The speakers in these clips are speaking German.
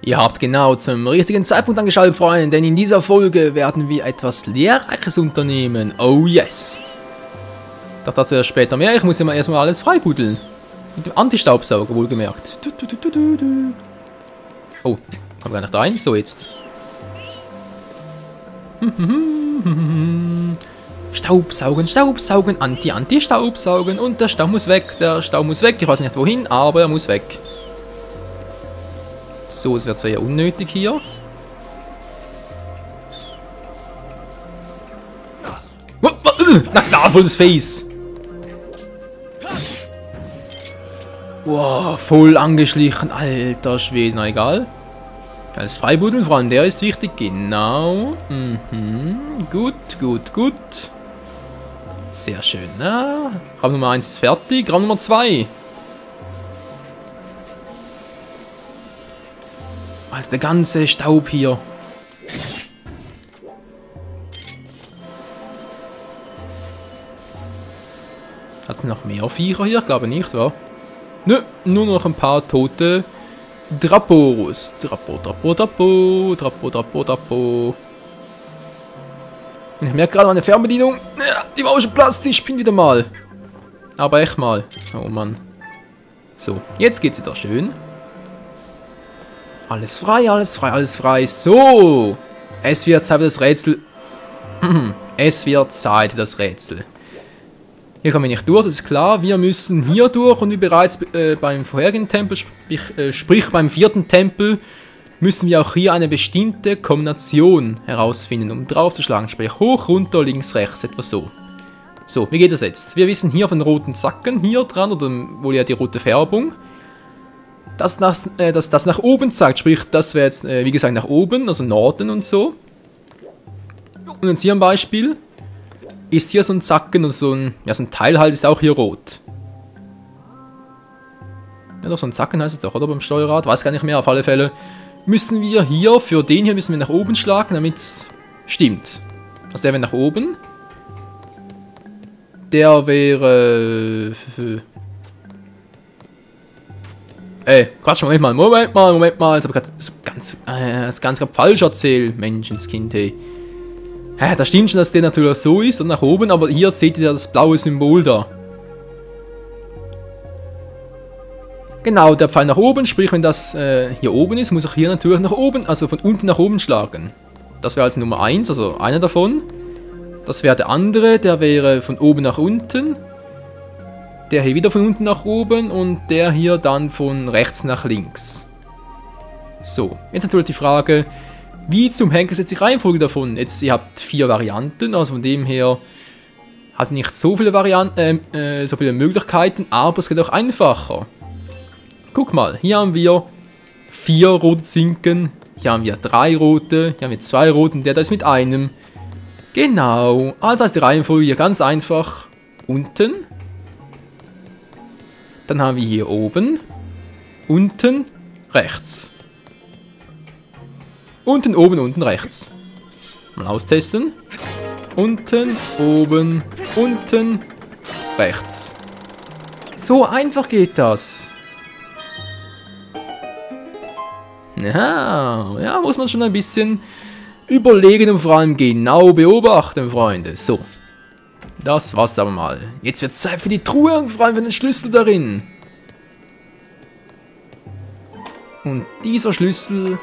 Ihr habt genau zum richtigen Zeitpunkt angeschaltet, Freunde, denn in dieser Folge werden wir etwas Lehrreiches unternehmen. Oh yes! Doch dazu erst später mehr. Ich muss ja mal erstmal alles freibuddeln. Mit dem Anti-Staubsauger, wohlgemerkt. Oh, kommt gar nicht rein. So, jetzt. Staubsaugen, Staubsaugen, Anti-Staubsaugen. Und der Staub muss weg. Der Staub muss weg. Ich weiß nicht wohin, aber er muss weg. So, es wird zwar ja unnötig hier. Na klar, voll das Face. Wow, voll angeschlichen. Alter Schwede, na egal. Als Freibuddeln, vor allem der ist wichtig. Genau. Gut, gut, gut. Sehr schön. Na, Raum Nummer 1 ist fertig. Raum Nummer 2. Alter, der ganze Staub hier. Hat es noch mehr Viecher hier? Ich glaube nicht, wa? Nö, nur noch ein paar tote Drappos. Drapo. Und ich merke gerade meine Fernbedienung. Ja, die war auch schon plastisch. Ich bin wieder mal. Aber echt mal. Oh Mann. So, jetzt geht's wieder schön. Alles frei, alles frei, alles frei. So. Es wird Zeit für das Rätsel. Es wird Zeit für das Rätsel. Hier kommen wir nicht durch, das ist klar. Wir müssen hier durch und wie bereits beim vorherigen Tempel, sprich beim 4. Tempel, müssen wir auch hier eine bestimmte Kombination herausfinden, um draufzuschlagen. Sprich hoch, runter, links, rechts, etwas so. So, wie geht das jetzt? Wir wissen hier von roten Zacken hier dran, oder wohl ja die rote Färbung, dass das nach oben zeigt. Sprich, das wäre jetzt, wie gesagt, nach oben, also Norden und so. Und jetzt hier ein Beispiel. Ist hier so ein Zacken, also so ein Teil halt ist auch hier rot. Ja, doch so ein Zacken heißt es doch, oder? Beim Steuerrad, weiß gar nicht mehr, auf alle Fälle. Müssen wir hier, für den hier müssen wir nach oben schlagen, damit es stimmt. Also der wäre nach oben. Der wäre... Quatsch, Moment mal. Jetzt habe ich das ganz falsch erzählt. Menschenskind, hey. Das stimmt schon, dass der natürlich so ist und nach oben, aber hier seht ihr ja das blaue Symbol da. Genau, der Pfeil nach oben, sprich wenn das hier oben ist, muss ich hier natürlich nach oben, also von unten nach oben schlagen. Das wäre also Nummer 1, also einer davon. Das wäre der andere, der wäre von oben nach unten. Der hier wieder von unten nach oben und der hier dann von rechts nach links. So, jetzt natürlich die Frage... Wie zum Henker ist jetzt die Reihenfolge davon? Jetzt, ihr habt 4 Varianten, also von dem her hat nicht so viele Varianten, so viele Möglichkeiten, aber es geht auch einfacher. Guck mal, hier haben wir 4 rote Zinken, hier haben wir 3 rote, hier haben wir 2 rote und der da ist mit einem. Genau, also ist die Reihenfolge hier ganz einfach. Unten, dann haben wir hier oben, unten, rechts. Unten, oben, unten, rechts. Mal austesten. Unten, oben, unten, rechts. So einfach geht das. Ja, muss man schon ein bisschen überlegen und vor allem genau beobachten, Freunde. So. Das war's aber mal. Jetzt wird Zeit für die Truhe und vor allem für den Schlüssel darin. Und dieser Schlüssel...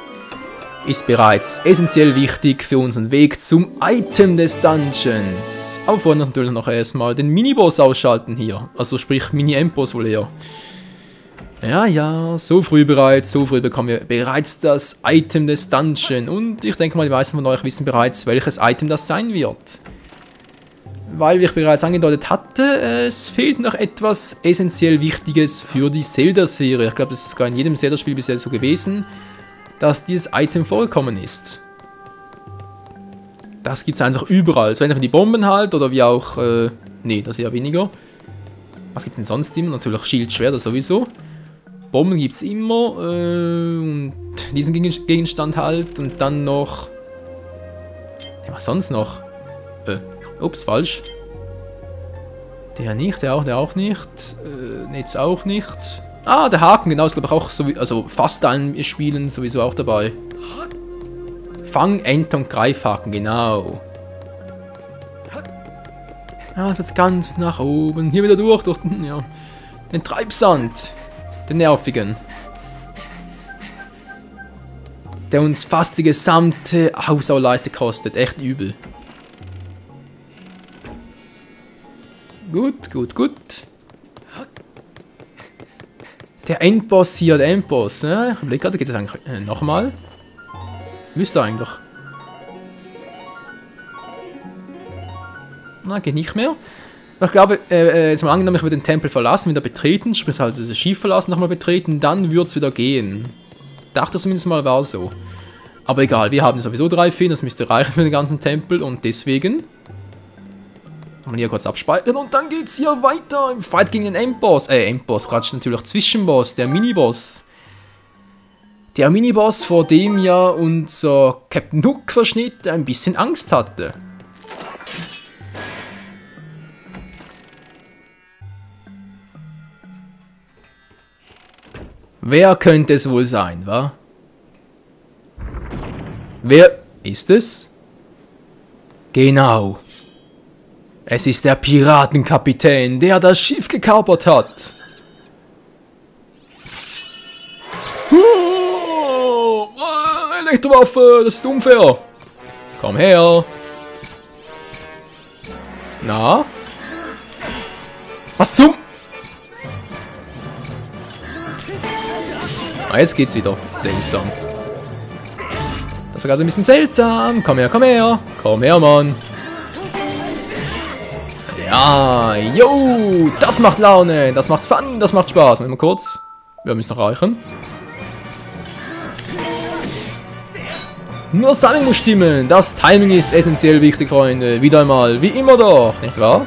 ist bereits essentiell wichtig für unseren Weg zum Item des Dungeons. Aber vorher natürlich noch erstmal den Miniboss ausschalten hier. Also sprich Mini-Endboss wohl eher. Ja, so früh bekommen wir bereits das Item des Dungeons. Und ich denke mal, die meisten von euch wissen bereits, welches Item das sein wird. Weil, wie ich bereits angedeutet hatte, es fehlt noch etwas essentiell Wichtiges für die Zelda-Serie. Ich glaube, das ist sogar in jedem Zelda-Spiel bisher so gewesen, dass dieses Item vorgekommen ist. Das gibt es einfach überall. So entweder die Bomben halt, oder wie auch... nee, das eher weniger. Was gibt es denn sonst immer? Natürlich Schild, Schwerter sowieso. Bomben gibt es immer. Und diesen Gegenstand halt. Und dann noch... Ja, was sonst noch? Ups, falsch. Der nicht, der auch nicht. Jetzt auch nicht. Ah, der Haken, genau, ist glaube ich auch so wie, also fast allen Spielen sowieso auch dabei. Fang, Enter und Greifhaken, genau. Ja, das jetzt ganz nach oben. Hier wieder durch den, ja, den Treibsand. Den nervigen. Der uns fast die gesamte Hausauleiste kostet. Echt übel. Gut, gut, gut. Der Endboss hier, der Endboss. Ja, ich überlege gerade, geht das eigentlich nochmal? Müsste eigentlich. Na, geht nicht mehr. Ich glaube, jetzt mal angenommen, ich würde den Tempel verlassen, wieder betreten, sprich halt das Schiff verlassen, nochmal betreten, dann würde es wieder gehen. Dachte zumindest mal, war so. Aber egal, wir haben sowieso 3 Feen, das müsste reichen für den ganzen Tempel und deswegen... Mal hier kurz abspeichern und dann geht's hier weiter im Fight gegen den Endboss. Endboss, Quatsch, natürlich Zwischenboss, der Miniboss. Der Miniboss, vor dem ja unser Captain Hook-Verschnitt ein bisschen Angst hatte. Wer könnte es wohl sein, wa? Wer ist es? Genau. Es ist der Piratenkapitän, der das Schiff gekapert hat. Oh, Elektrowaffe, das ist unfair. Komm her. Na? Was zum... Ah, jetzt geht's wieder. Seltsam. Das ist gerade ein bisschen seltsam. Komm her, komm her. Komm her, Mann. Ja, yo, das macht Laune, das macht Fun, das macht Spaß. Mal kurz, wir müssen noch reichen. Nur Timing muss stimmen, das Timing ist essentiell wichtig, Freunde. Wieder einmal, wie immer doch, nicht wahr?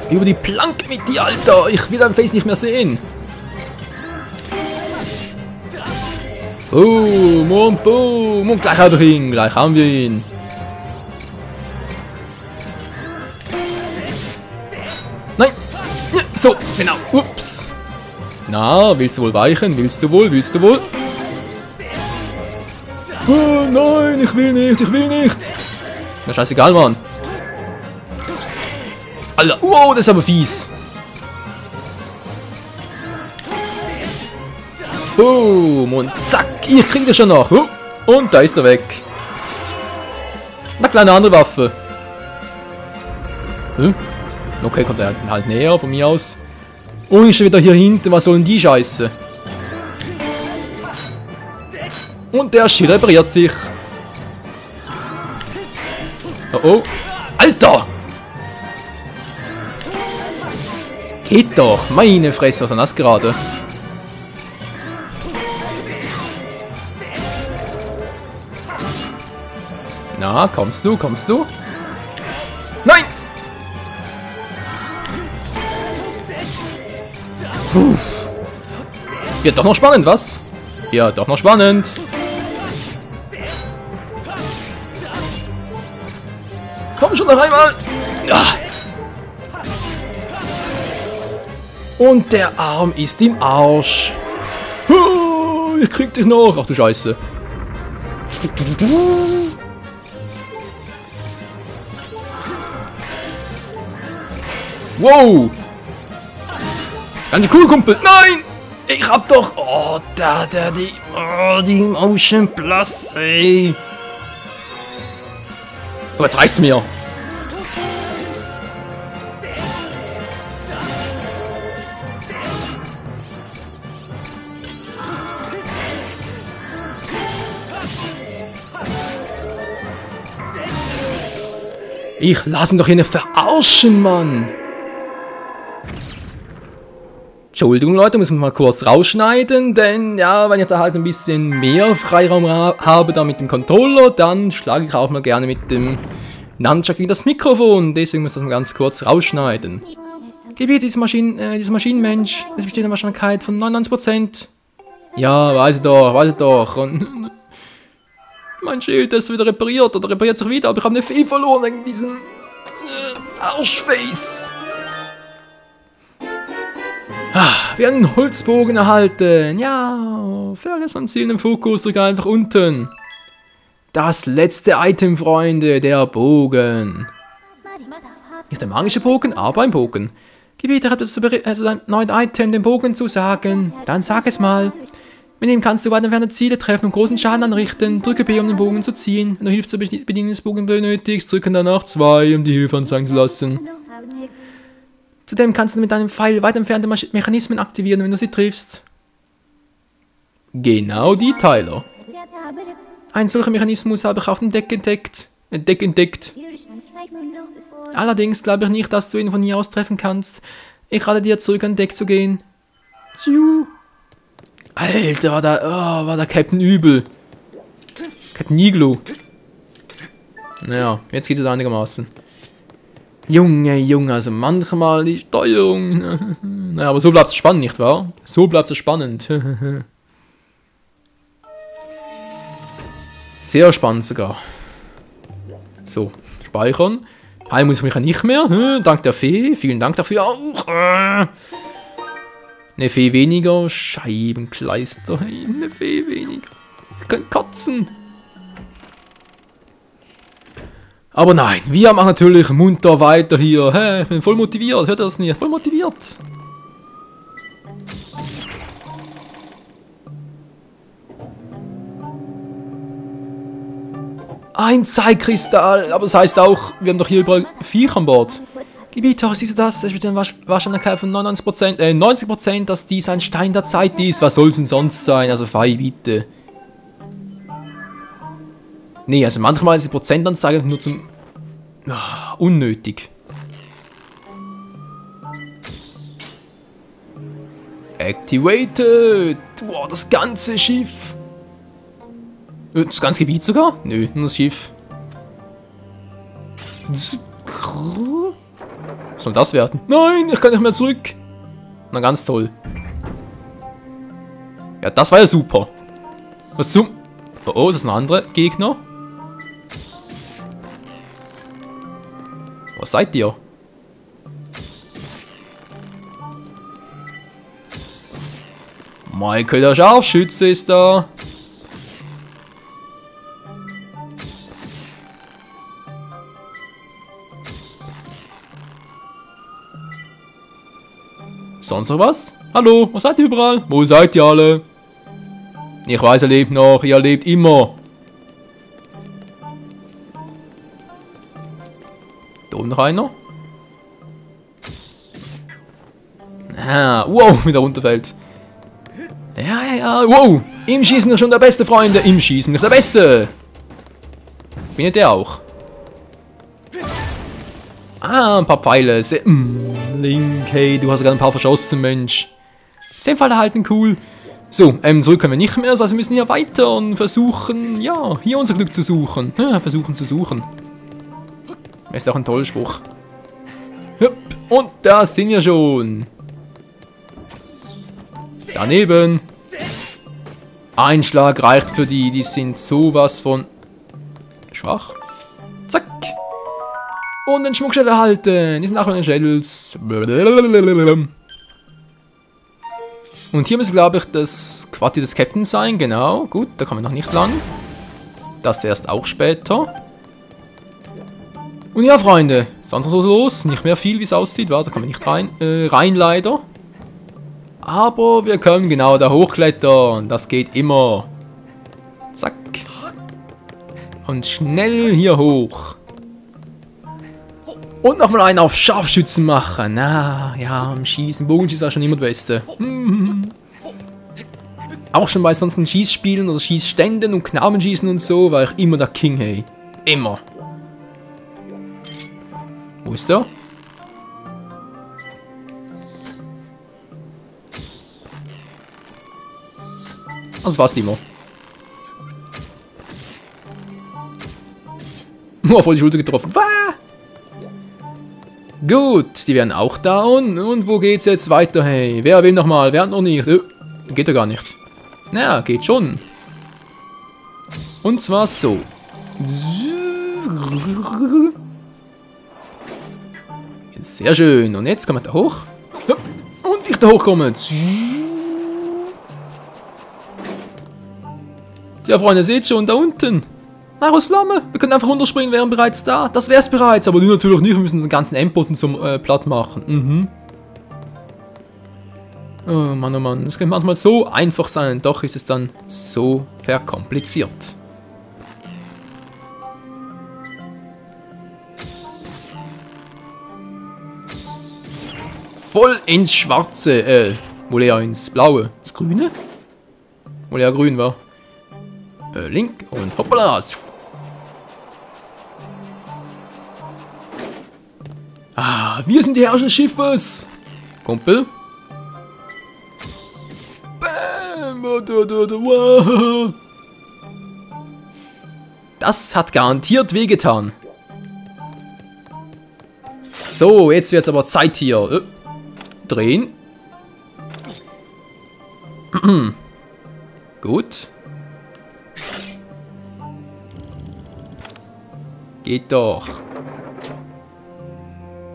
Über die Planke mit dir, Alter, ich will dein Face nicht mehr sehen. Boom und boom und gleich haben wir ihn, gleich haben wir ihn. Nein, so, genau, ups. Na, willst du wohl weichen, willst du wohl, willst du wohl? Oh, nein, ich will nicht, ich will nicht. Na, scheißegal, Mann. Alter, wow, das ist aber fies. Boom und zack, ich krieg das schon noch. Und da ist er weg. Na, kleine andere Waffe. Okay, kommt er halt näher von mir aus. Und ich stehe wieder hier hinten, was soll denn die Scheiße? Und der Schild repariert sich. Oh oh. Alter! Geht doch, meine Fresse, was ist denn das gerade? Na, kommst du, kommst du? Nein! Uff. Wird doch noch spannend, was? Ja, doch noch spannend. Komm schon noch einmal. Ja. Und der Arm ist im Arsch. Ich krieg dich noch. Ach du Scheiße. Wow! Ganz cool, Kumpel. Nein! Ich hab doch... Oh, die Motion Plus, ey. So, jetzt reicht's mir. Ich lass mich doch hier nicht verarschen, Mann. Entschuldigung, Leute, muss man mal kurz rausschneiden, denn ja, wenn ich da halt ein bisschen mehr Freiraum habe, da mit dem Controller, dann schlage ich auch mal gerne mit dem Nunchuck gegen das Mikrofon. Deswegen muss ich das mal ganz kurz rausschneiden. Gebiet dieser Maschinenmensch, es besteht eine Wahrscheinlichkeit von 99%. Ja, weiß ich doch. Und mein Schild ist wieder repariert oder repariert sich wieder, aber ich habe eine Fee verloren wegen diesem Arschface. Wir haben einen Holzbogen erhalten. Ja, für alles am Ziel im Fokus, drück einfach unten. Das letzte Item, Freunde, der Bogen. Nicht der magische Bogen, aber ein Bogen. Gebieter hat zu einem neuen Item, den Bogen zu sagen. Dann sag es mal. Mit ihm kannst du weit entfernte Ziele treffen und großen Schaden anrichten. Drücke B, um den Bogen zu ziehen. Wenn du Hilfe zur Bedienung des Bogens benötigst, drücke danach 2, um die Hilfe anzeigen zu lassen. Zudem kannst du mit deinem Pfeil weit entfernte Mechanismen aktivieren, wenn du sie triffst. Genau die, Tyler. Ein solcher Mechanismus habe ich auf dem Deck entdeckt. Allerdings glaube ich nicht, dass du ihn von hier aus treffen kannst. Ich rate dir, zurück an Deck zu gehen. Tschu. Alter, war der Captain übel. Captain Iglo. Naja, jetzt geht es einigermaßen. Junge, also manchmal die Steuerung. Naja, aber so bleibt es spannend, nicht wahr? So bleibt es spannend. Sehr spannend sogar. So, speichern. Heilen muss ich mich ja nicht mehr. Dank der Fee. Vielen Dank dafür auch. Eine Fee weniger. Scheibenkleister. Hey, eine Fee weniger. Ich kann kotzen. Aber nein, wir machen natürlich munter weiter hier. Hä, ich bin voll motiviert. Hört ihr das nicht? Voll motiviert. Ein Zeitkristall, aber das heißt auch, wir haben doch hier überall Viecher an Bord. Gebieter, siehst du das? Es besteht eine Wahrscheinlichkeit von 90%, dass dies ein Stein der Zeit ist. Was soll es denn sonst sein? Also Fei, bitte. Nee, also manchmal ist die Prozentanzeige nur zum... unnötig. Activated! Wow, das ganze Schiff! Das ganze Gebiet sogar? Nö, nur das Schiff. Was soll das werden? Nein, ich kann nicht mehr zurück. Na, ganz toll. Ja, das war ja super. Was zum... Oh, das ist ein anderer Gegner. Was seid ihr? Michael, der Scharfschütze, ist da. Sonst noch was? Hallo, was seid ihr überall? Wo seid ihr alle? Ich weiß, ihr lebt noch, ihr lebt immer. Da oben noch einer. Ah, wow, wieder runterfällt. Ja, wow. Im Schießen bin ich schon der Beste, Freunde. Im Schießen bin ich der Beste. Bin ich der auch? Ah, ein paar Pfeile. Link, hey, du hast sogar ein paar verschossen, Mensch. 10 Pfeile halten, cool. So, zurück können wir nicht mehr, also wir müssen hier weiter und versuchen, ja, hier unser Glück zu suchen. Versuchen zu suchen. Ist auch ein toller Spruch. Und da sind wir schon. Daneben. Ein Schlag reicht für die, die sind sowas von schwach. Zack. Und den Schmuckschädel erhalten. Die sind auch meine Schädels. Und hier müsste, glaube ich, das Quartier des Captains sein. Genau. Gut, da kommen wir noch nicht lang. Das erst auch später. Und ja, Freunde. Sonst noch so los. Nicht mehr viel, wie es aussieht. Warte, da kommen wir nicht rein leider. Aber wir können genau da hochklettern. Das geht immer. Zack. Und schnell hier hoch. Und nochmal einen auf Scharfschützen machen. Na, ja, im Schießen. Bogenschießen war schon immer das Beste. Auch schon bei sonstigen Schießspielen oder Schießständen und Knabenschießen und so war ich immer der King, hey. Immer. Wo ist der? Das war's immer. Oh, voll die Schulter getroffen. Wah! Gut, die werden auch down. Und wo geht's jetzt weiter, hey? Wer will nochmal? Wer hat noch nicht? Geht ja gar nicht. Naja, geht schon. Und zwar so. Sehr schön. Und jetzt kommen wir da hoch. Und wie ich da hochkomme. Ja, Freunde, seht schon, da unten. Naros Flamme. Wir können einfach runterspringen, wären bereits da. Das wär's bereits, aber du natürlich nicht. Wir müssen den ganzen Endbossen zum platt machen. Mhm. Oh Mann, es kann manchmal so einfach sein, doch ist es dann so verkompliziert. Voll ins Schwarze, wohl eher ins Blaue. Das Grüne? Wohl eher grün war. Link und hoppala. Ah, wir sind die Herrscher des Schiffes. Kumpel. Das hat garantiert wehgetan. So, jetzt wird es aber Zeit hier. Drehen. Gut. Geht doch.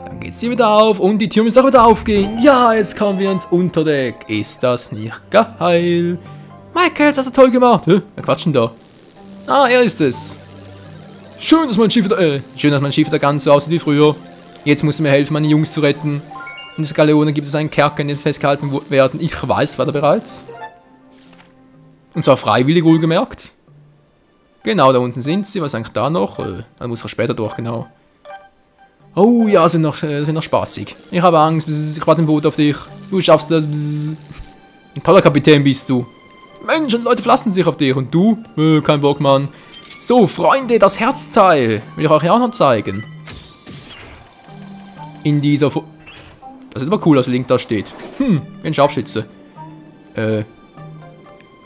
Dann geht's hier wieder auf und die Tür muss auch wieder aufgehen. Ja, jetzt kommen wir ins Unterdeck. Ist das nicht geil? Michael, das hast du toll gemacht. Wer quatscht denn da? Ah, er ist es. Schön, dass mein Schiff wieder ganz so aussieht wie früher. Jetzt musst du mir helfen, meine Jungs zu retten. In dieser Galeone gibt es einen Kerker, in dem sie festgehalten werden. Ich weiß, war da bereits. Und zwar freiwillig wohlgemerkt. Genau, da unten sind sie. Was ist eigentlich da noch? Dann muss er später durch, genau. Oh ja, sind noch spaßig. Ich habe Angst. Ich warte im Boot auf dich. Du schaffst das. Ein toller Kapitän bist du. Menschen, Leute verlassen sich auf dich. Und du? Kein Bock, Mann. So, Freunde, das Herzteil. Will ich euch auch noch zeigen. In dieser... Das sieht aber cool aus, Link da steht. Ein Scharfschütze.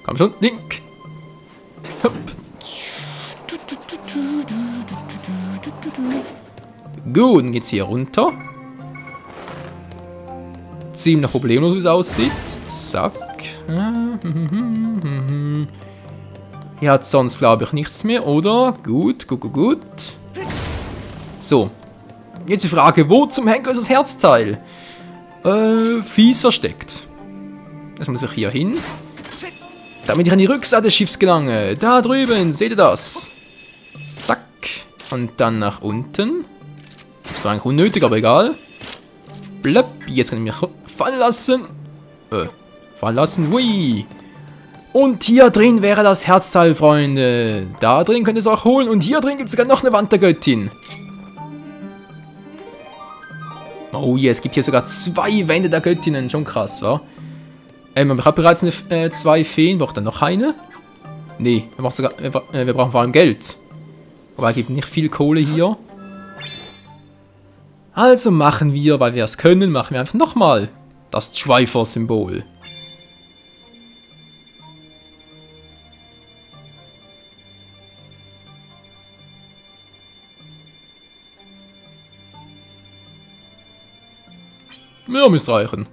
Komm schon, Link. Hopp. Gut, dann geht's hier runter. Ziemlich problemlos, wie es aussieht. Zack. Hier hat sonst, glaube ich, nichts mehr, oder? Gut. So. Jetzt die Frage, wo zum Henker ist das Herzteil? Fies versteckt. Das muss ich hier hin. Damit ich an die Rückseite des Schiffs gelange. Da drüben, seht ihr das? Zack. Und dann nach unten. Das war eigentlich unnötig, aber egal. Blöpp. Jetzt kann ich mich fallen lassen. Hui. Und hier drin wäre das Herzteil, Freunde. Da drin könnt ihr es auch holen. Und hier drin gibt es sogar noch eine Wand der Göttin. Oh yeah, es gibt hier sogar 2 Wände der Göttinnen. Schon krass, wa? Ich habe bereits 2 Feen. Braucht er noch eine? Nee, wir brauchen vor allem Geld. Aber er gibt nicht viel Kohle hier. Also machen wir, weil wir es können, machen wir einfach nochmal das Triforce-Symbol. Ja, müsste reichen.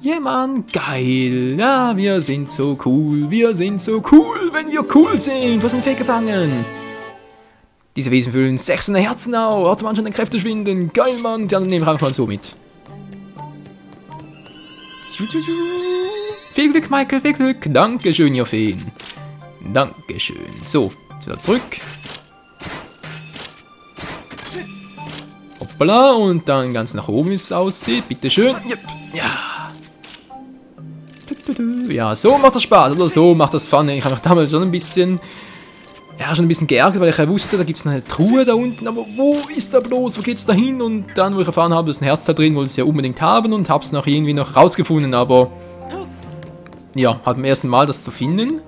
Ja, Mann, geil. Ja, wir sind so cool. Wir sind so cool, wenn wir cool sind. Was haben wir gefangen? Diese Wesen füllen 600 Herzen auf. Hatte man schon den Kräfte schwinden. Geil, Mann. Dann nehmen wir einfach mal so mit. Viel Glück, Michael, viel Glück. Dankeschön, ihr Feen. Dankeschön. So, wieder zurück. Hoppala, und dann ganz nach oben, wie es aussieht. Bitteschön. Yep. Ja. Ja, so macht das Spaß, oder so macht das Fun. Ich habe mich damals schon ein bisschen geärgert, weil ich ja wusste, da gibt es eine Truhe da unten, aber wo ist da bloß, wo geht's da hin? Und dann, wo ich erfahren habe, dass ein Herz da drin, wollte ich es ja unbedingt haben und habe es noch irgendwie noch rausgefunden, aber ja, halt beim ersten Mal das zu finden.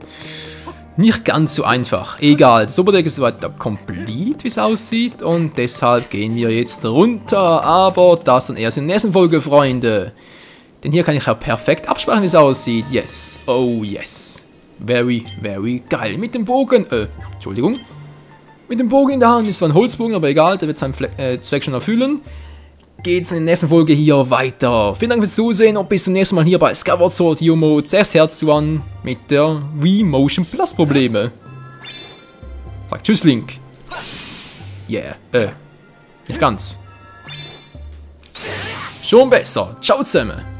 Nicht ganz so einfach. Egal, das Oberdeck ist weiter komplett, wie es aussieht. Und deshalb gehen wir jetzt runter. Aber das dann erst in der nächsten Folge, Freunde. Denn hier kann ich ja perfekt abspeichern, wie es aussieht. Yes, oh yes. Very, very geil. Mit dem Bogen, Entschuldigung. Mit dem Bogen in der Hand ist zwar ein Holzbogen, aber egal, der wird seinen Zweck schon erfüllen. Geht's in der nächsten Folge hier weiter. Vielen Dank fürs Zusehen und bis zum nächsten Mal hier bei Skyward Sword Mode. Zuerst Herz zu an mit der Wii Motion Plus Probleme. Sag Tschüss, Link. Yeah, Nicht ganz. Schon besser. Ciao zusammen.